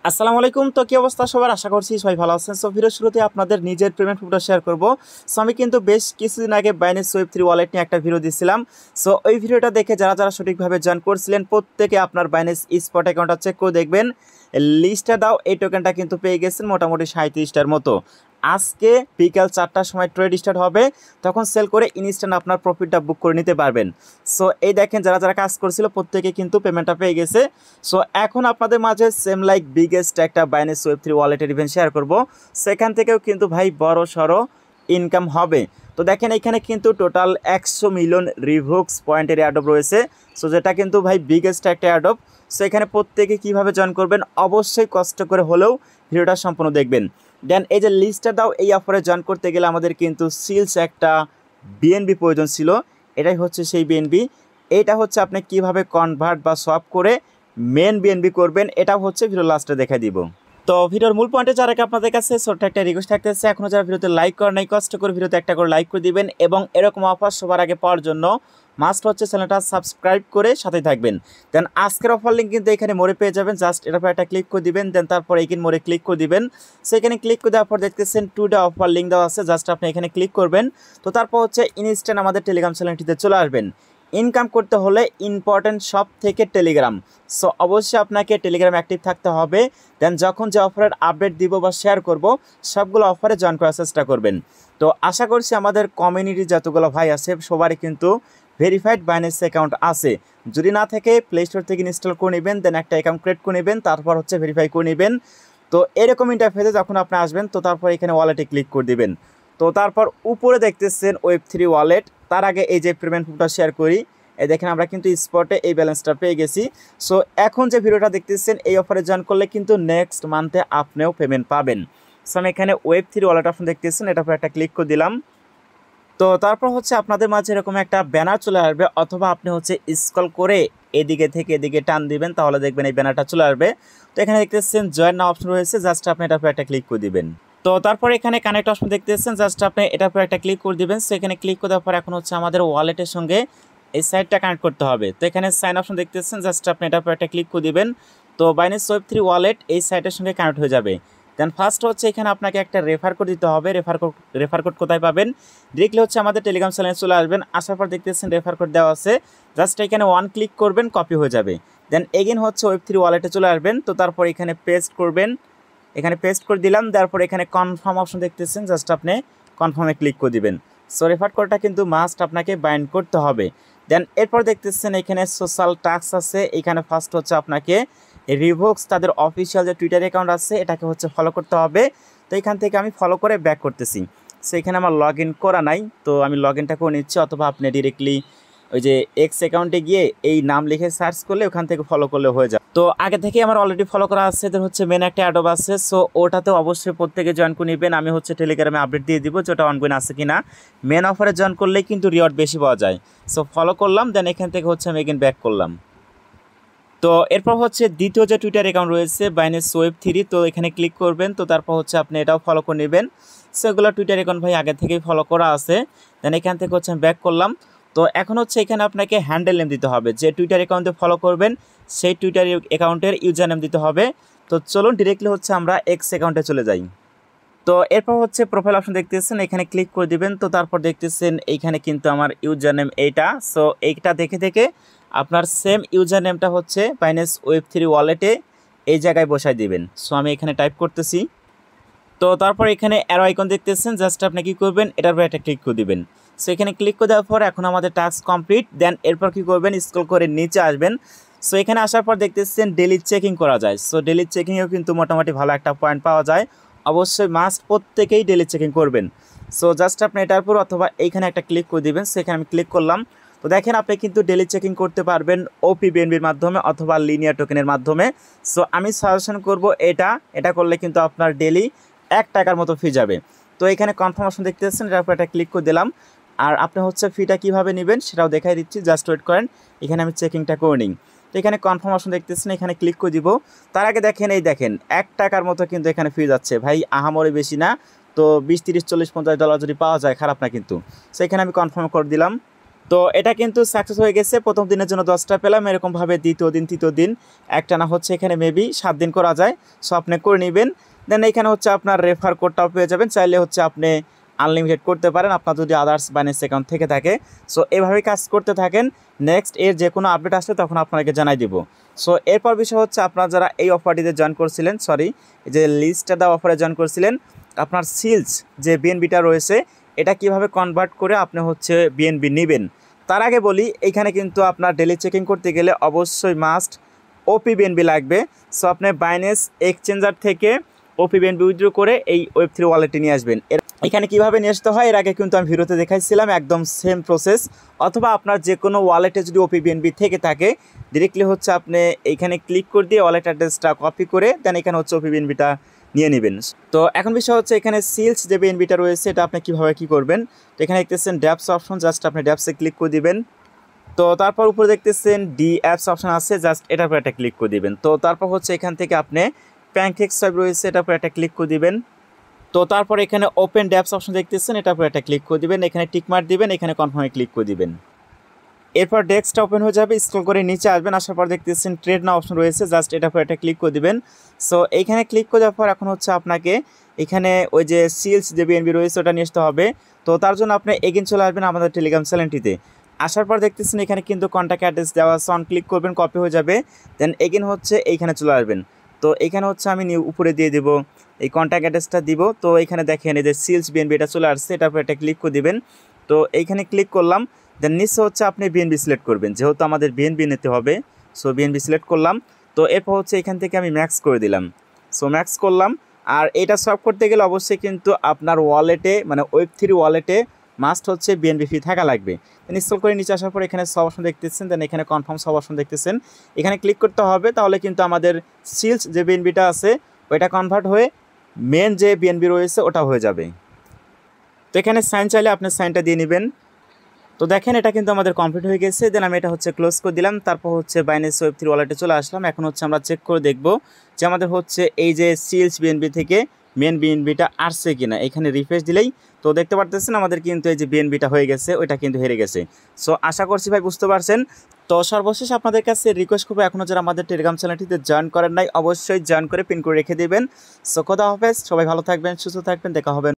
আসসালামু আলাইকুম। তো কি অবস্থা সবার? আশা করছি সবাই ভালো আছেন। সো ভিডিওর শুরুতে আপনাদের নিজের পেমেন্ট প্রুফটা শেয়ার করব। সো আমি কিন্তু বেশ কিছুদিন আগে বাইন্যান্স ওয়েব3 ওয়ালেট নিয়ে একটা ভিডিও দিয়েছিলাম। সো ওই ভিডিওটা দেখে যারা যারা সঠিকভাবে জয়েন করছিলেন প্রত্যেকে আপনার বাইন্যান্স স্পট অ্যাকাউন্টটা চেক করে দেখবেন। লিস্টটা দাও এই টোকেনটা কিন্তু পেয়ে গেছেন মোটামুটি 37টার মতো। আজকে বিকাল 4টার সময় ট্রেড স্টার্ট হবে, তখন সেল করে ইনস্ট্যান্ট আপনার প্রফিটটা বুক করে নিতে পারবেন। সো এই দেখেন যারা যারা কাজ করছিল প্রত্যেকে কিন্তু পেমেন্টটা পেয়ে গেছে। সো এখন আপনাদের মাঝে সেম লাইক বিগেস্ট একটা বাইন্যান্স ওয়েব3 ওয়ালেটের ইভেন্ট শেয়ার করব। সেখান থেকেও কিন্তু ভাই বড় সড়ো ইনকাম হবে। তো দেখেন এখানে কিন্তু টোটাল 100 মিলিয়ন রিভোক্স পয়েন্টের অ্যাডপ রয়েছে। সো যেটা কিন্তু ভাই বিগেস্ট একটা অ্যাডপ। সো এখানে প্রত্যেকে কীভাবে জয়েন করবেন অবশ্যই কষ্ট করে হলেও ভিডিওটা সম্পূর্ণ দেখবেন। দেন এই যে লিস্টটা দাও এই অফারে জয়েন করতে গেলে আমাদের কিন্তু সিলস একটা বিএনবি প্রয়োজন ছিল। এটাই হচ্ছে সেই বিএনবি। এইটা হচ্ছে আপনি কিভাবে কনভার্ট বা সোয়াপ করে মেন বিএনবি করবেন, এটাও হচ্ছে ভিডিও লাস্টে দেখা দিব। তো ভিডিওর মূল পয়েন্টে যারা আপনাদের কাছে ছোট্ট একটা রিকোয়েস্ট থাকতেছে, এখনও যারা ভিডিওতে লাইক করেন নাই কষ্ট করে ভিডিওতে একটা করে লাইক করে দিবেন এবং এরকম অফার সবার আগে পাওয়ার জন্য মাস্ট হচ্ছে চ্যানেলটা সাবস্ক্রাইব করে সাথে থাকবেন। দেন আজকের অফার লিঙ্ক কিন্তু এখানে মোড়ে পেয়ে যাবেন, জাস্ট এটার পর একটা ক্লিক করে দিবেন। দেন তারপর এইখানে মোড়ে ক্লিক করে দিবেন। সেখানে ক্লিক করে দেওয়ার পর দেখতেছেন টুডে অফার লিঙ্ক দেওয়া আছে, জাস্ট আপনি এখানে ক্লিক করবেন। তো তারপর হচ্ছে ইনস্ট্যান্ট আমাদের টেলিগ্রাম চ্যানেলটিতে চলে আসবেন। ইনকাম করতে হলে ইম্পর্টেন্ট সব থেকে টেলিগ্রাম। সো অবশ্যই আপনাকে টেলিগ্রাম অ্যাক্টিভ থাকতে হবে। দেন যখন যে অফারের আপডেট দিব বা শেয়ার করব সবগুলো অফারে জয়েন করার চেষ্টা করবেন। তো আশা করছি আমাদের কমিউনিটি যতগুলো ভাই আছে সবারই কিন্তু ভেরিফাইড বাইন্যান্স অ্যাকাউন্ট আছে। যদি না থাকে প্লে স্টোর থেকে ইনস্টল করে নেবেন, দেন একটা অ্যাকাউন্ট ক্রিয়েট করে নেবেন, তারপর হচ্ছে ভেরিফাই করে নেবেন। তো এরকম ইন্টারফেসে যখন আপনি আসবেন তো তারপর এখানে ওয়ালেটে ক্লিক করে দিবেন। তো তারপর উপরে দেখতেছেন ওয়েব3 ওয়ালেট। তার আগে এই যে পেমেন্ট প্রুফটা শেয়ার করি, এই দেখেন আমরা কিন্তু স্পটে এই ব্যালেন্সটা পেয়ে গেছি। সো এখন যে ভিডিওটা দেখতেছেন এই অফারে জয়েন করলে কিন্তু নেক্সট মান্থে আপনিও পেমেন্ট পাবেন। সো আমি এখানে ওয়েব3 ওয়ালেট অপশন দেখতেছেন, এটার উপর একটা ক্লিক করে দিলাম। তো তারপর হচ্ছে আপনাদের মাঝে এরকম একটা ব্যানার চলে আসবে, অথবা আপনি হচ্ছে স্ক্রল করে এদিকে থেকে এদিকে টান দিবেন, তাহলে দেখবেন এই ব্যানারটা চলে আসবে। তো এখানে দেখতেছেন জয়েন নাও অপশন রয়েছে, জাস্ট আপনি এটার উপর একটা ক্লিক করে দিবেন। তো তারপর এখানে কানেক্ট অপশন দেখতেছেন, জাস্ট আপনি এটার উপর একটা ক্লিক করে দিবেন। সো এখানে ক্লিক করে দেওয়ার পর এখন হচ্ছে আমাদের ওয়ালেটের সঙ্গে এই সাইটটা কানেক্ট করতে হবে। তো এখানে সাইন অপশন দেখতেছেন, জাস্ট আপনি এটার উপর একটা ক্লিক করে দিবেন। তো বাইন্যান্স ওয়েব3 ওয়ালেট এই সাইটের সঙ্গে কানেক্ট হয়ে যাবে। দেন ফার্স্ট হচ্ছে এখানে আপনাকে একটা রেফার কোড দিতে হবে। রেফার কোড কোথায় পাবেন? ডিরেক্টলি হচ্ছে আমাদের টেলিগ্রাম চ্যানেলে চলে আসবেন। আসার পর দেখতেছেন রেফার কোড দেওয়া আছে, জাস্ট এখানে ওয়ান ক্লিক করবেন, কপি হয়ে যাবে। দেন এগেন হচ্ছে ওয়েব3 ওয়ালেটে চলে আসবেন। তো তারপর এখানে পেস্ট করবেন, এখানে পেস্ট করে দিলাম। তারপর এখানে কনফার্ম অপশন দেখতেছেন, জাস্ট আপনি কনফার্মে ক্লিক করে দিবেন। সো রেফার কোডটা কিন্তু মাস্ট আপনাকে বাইন্ড করতে হবে। দেন এরপর দেখতেছেন এখানে সোশ্যাল টাস্ক আছে। এখানে ফার্স্ট হচ্ছে আপনাকে রিভোক্স তাদের অফিসিয়াল যে টুইটার অ্যাকাউন্ট আছে এটাকে হচ্ছে ফলো করতে হবে। তো এখান থেকে আমি ফলো করে ব্যাক করতেছি। সো এখানে আমার লগ ইন করা নাই, তো আমি লগ ইনটা করে নিচ্ছি, অথবা আপনি ডিরেক্টলি ওই যে এক্স অ্যাকাউন্টে গিয়ে এই নাম লিখে সার্চ করলে ওখান থেকে ফলো করলে হয়ে যায়। তো আগে থেকে আমার অলরেডি ফলো করা আছে, এদের হচ্ছে মেন একটা অ্যাডব আছে। সো ওটাতে অবশ্যই প্রত্যেকে জয়েন করে নেবেন। আমি হচ্ছে টেলিগ্রামে আপডেট দিয়ে দিব যে ওটা অনগোয়িং আছে কিনা। মেন অফারে জয়েন করলেই কিন্তু রিওয়ার্ড বেশি পাওয়া যায়। সো ফলো করলাম, দেন এখান থেকে হচ্ছে আমি এগেন ব্যাক করলাম। তো এরপর হচ্ছে দ্বিতীয় যে টুইটার অ্যাকাউন্ট রয়েছে বাইন্যান্স ওয়েব3, তো এখানে ক্লিক করবেন। তো তারপর হচ্ছে আপনি এটাও ফলো করে নেবেন। সেগুলো টুইটার অ্যাকাউন্ট ভাই আগে থেকেই ফলো করা আছে। দেন এখান থেকে হচ্ছে ব্যাক করলাম। তো এখন হচ্ছে এখানে আপনাকে হ্যান্ডেল নেম দিতে হবে, যে টুইটার অ্যাকাউন্টে ফলো করবেন সেই টুইটার অ্যাকাউন্টের ইউজার নেম দিতে হবে। তো চলুন ডিরেক্টলি হচ্ছে আমরা এক্স অ্যাকাউন্টে চলে যাই। তো এরপর হচ্ছে প্রোফাইল অপশন দেখতেছেন, এখানে ক্লিক করে দিবেন। তো তারপর দেখতেছেন এইখানে কিন্তু আমার ইউজার নেম এইটা। সো এইটা দেখে দেখে আপনার সেম ইউজার নেমটা হচ্ছে বাইন্যান্স ওয়েব3 ওয়ালেটে এই জায়গায় বসাই দিবেন। সো আমি এখানে টাইপ করতেছি। তো তারপর এখানে অ্যারো আইকন দেখতেছেন, জাস্ট আপনি কী করবেন এটার উপর একটা ক্লিক করে দিবেন। সো এখানে ক্লিক করে দেওয়ার পর এখন আমাদের টাস্ক কমপ্লিট। দেন এরপর কী করবেন, স্ক্রল করে নিচে আসবেন। সো এখানে আসার পর দেখতেছেন ডেলি চেকিং করা যায়। সো ডেলি চেকিংয়েও কিন্তু মোটামুটি ভালো একটা পয়েন্ট পাওয়া যায়। অবশ্যই মাস্ট প্রত্যেকেই ডেলি চেকিং করবেন। সো জাস্ট আপনি এটার উপর অথবা এইখানে একটা ক্লিক করে দিবেন। সেখানে আমি ক্লিক করলাম। তো দেখেন আপনি কিন্তু ডেলি চেকিং করতে পারবেন ওপি বিএনবির মাধ্যমে অথবা লিনিয়ার টোকেনের মাধ্যমে। সো আমি সাজেশন করব এটা করলে কিন্তু আপনার ডেলি 1 টাকার মতো ফি যাবে। তো এখানে কনফার্মেশন দেখতে পাচ্ছেন, এটার উপর একটা ক্লিক করে দিলাম। আর আপনি হচ্ছে ফিটা কীভাবে নেবেন সেটাও দেখাই দিচ্ছি, জাস্ট ওয়েট করেন। এখানে আমি চেকিংটা করে নিই। তো এখানে কনফার্মেশন দেখতেছেন, এখানে ক্লিক করে দিব। তার আগে দেখেন এই দেখেন 1 টাকার মতো কিন্তু এখানে ফি যাচ্ছে ভাই, আহামরি বেশি না। তো 20, 30, 40, $50 যদি পাওয়া যায় খারাপ না কিন্তু। সো এখানে আমি কনফার্ম করে দিলাম। তো এটা কিন্তু সাকসেস হয়ে গেছে। প্রথম দিনের জন্য 10টা পেলাম, এরকমভাবে দ্বিতীয় দিন তৃতীয় দিন একটানা হচ্ছে এখানে মেবি 7 দিন করা যায়। সো আপনি করে নেবেন। দেন এখানে হচ্ছে আপনার রেফার কোডটাও পেয়ে যাবেন, চাইলে হচ্ছে আপনি আনলিমিটেড করতে পারেন আপনার যদি আদার্স বাইন্যান্স অ্যাকাউন্ট থেকে থাকে। সো এভাবেই কাজ করতে থাকেন। নেক্সট এর যে কোনো আপডেট আসলে তখন আপনাকে জানাই দিব। সো এরপর বিষয় হচ্ছে আপনারা যারা এই অফারটিতে জয়েন করছিলেন, সরি যে লিস্টটা দেওয়া অফারে জয়েন করছিলেন, আপনার সিলস যে বিএনবিটা রয়েছে এটা কিভাবে কনভার্ট করে আপনি হচ্ছে বিএনবি নেবেন। তার আগে বলি এইখানে কিন্তু আপনার ডেলি চেকিং করতে গেলে অবশ্যই মাস্ট ওপি বিএনবি লাগবে। সো আপনি বাইন্যান্স এক্সচেঞ্জার থেকে ওপি বিএনবি উইথড্র করে এই ওয়েব3 ওয়ালেটে নিয়ে আসবেন। এখানে কিভাবে নিয়ে আসতে হয় এর আগে কিন্তু আমি ভিডিওতে দেখাইছিলাম, একদম সেম প্রসেস। অথবা আপনার যে কোনো ওয়ালেটে যদি ওপি বিএনবি থেকে থাকে ডিরেক্টলি হচ্ছে আপনি এইখানে ক্লিক করে দিয়ে ওয়ালেট অ্যাড্রেসটা কপি করে দেন এখানে হচ্ছে ওপি বিএনবিটা নিয়ে নেবেন। তো এখন বিষয় হচ্ছে এখানে সিলস যে বিএনবিটা রয়েছে এটা আপনি কীভাবে কী করবেন। তো এখানে দেখতেছেন ড্যাপস অপশন, জাস্ট আপনি ড্যাপসে ক্লিক করে দিবেন। তো তারপর উপরে দেখতেছেন ডি অ্যাপস অপশন আছে, জাস্ট এটার উপর একটা ক্লিক করে দিবেন। তো তারপর হচ্ছে এখান থেকে আপনি প্যানকেকসুয়াপ রয়েছে এটার উপর একটা ক্লিক করে দিবেন। তো তারপর এখানে ওপেন ড্যাপস অপশন দেখতেছেন এটার উপর একটা ক্লিক করে দিবেন, এখানে টিকমার্ক দিবেন, এখানে কনফার্মে ক্লিক করে দিবেন। এরপর ডেস্কটা ওপেন হয়ে যাবে, স্ক্রল করে নিচে আসবেন, আসার পর দেখতেছেন ট্রেড নাও অপশন রয়েছে, জাস্ট এটার উপর একটা ক্লিক করে দিবেন। সো এইখানে ক্লিক করে দেওয়ার পর এখন হচ্ছে আপনাকে এখানে ওই যে সিলস যে বিএনবি রয়েছে ওটা নিয়ে আসতে হবে। তো তার জন্য আপনি এগেন চলে আসবেন আমাদের টেলিগ্রাম চ্যানেলটিতে। আসার পর দেখতেছেন এখানে কিন্তু কন্ট্যাক্ট অ্যাড্রেস দেওয়া আছে, অন ক্লিক করবেন, কপি হয়ে যাবে। দেন এগেন হচ্ছে এইখানে চলে আসবেন। তো এইখানে হচ্ছে আমি উপরে দিয়ে দিব এই কন্ট্যাক্ট অ্যাড্রেসটা দিব। তো এইখানে দেখেন এই যে সিলস বিএনবি এটা চলে আসছে, এটার উপর একটা ক্লিক করে দিবেন। তো এইখানে ক্লিক করলাম, দেন নিচে হচ্ছে আপনি বিএনবি সিলেক্ট করবেন, যেহেতু আমাদের বিএনবি নিতে হবে। সো বিএনবি সিলেক্ট করলাম। তো এরপর হচ্ছে এখান থেকে আমি ম্যাক্স করে দিলাম। সো ম্যাক্স করলাম। আর এটা সলভ করতে গেলে অবশ্যই কিন্তু আপনার ওয়ালেটে মানে ওয়েব3 ওয়ালেটে মাস্ট হচ্ছে বিএনবি ফি থাকা লাগবে। ইনস্টল করে নিচে আসার পর এখানে সব অপশন দেখতেছেন, দেন এখানে কনফার্ম সব অপশন দেখতেছেন, এখানে ক্লিক করতে হবে। তাহলে কিন্তু আমাদের সিলস যে বিএনবিটা আছে ওইটা কনভার্ট হয়ে মেন যে বিএনবি রয়েছে ওটা হয়ে যাবে। তো এখানে সাইন চাইলে আপনি সাইনটা দিয়ে নেবেন। তো দেখেন এটা কিন্তু আমাদের কমপ্লিট হয়ে গেছে। দেন আমি এটা হচ্ছে ক্লোজ করে দিলাম। তারপর হচ্ছে বাইন্যান্স ওয়েব3 ওয়ালেটে চলে আসলাম। এখন হচ্ছে আমরা চেক করে দেখব যে আমাদের হচ্ছে এই যে সিলস বিএনবি থেকে মেন বিএনবিটা আসছে কিনা। এখানে রিফ্রেশ দিলেই তো দেখতে পারতেছেন আমাদের কিন্তু এই যে বিএনবিটা হয়ে গেছে, ওইটা কিন্তু হেরে গেছে। সো আশা করছি ভাই বুঝতে পারছেন। তো সর্বশেষ আপনাদের কাছে রিকোয়েস্ট করবো, এখনও যারা আমাদের টেলিগ্রাম চ্যানেলটিতে জয়েন করেন নাই অবশ্যই জয়েন করে পিন করে রেখে দেবেন। সো খোদা হাফেজ, সবাই ভালো থাকবেন, সুস্থ থাকবেন, দেখা হবে।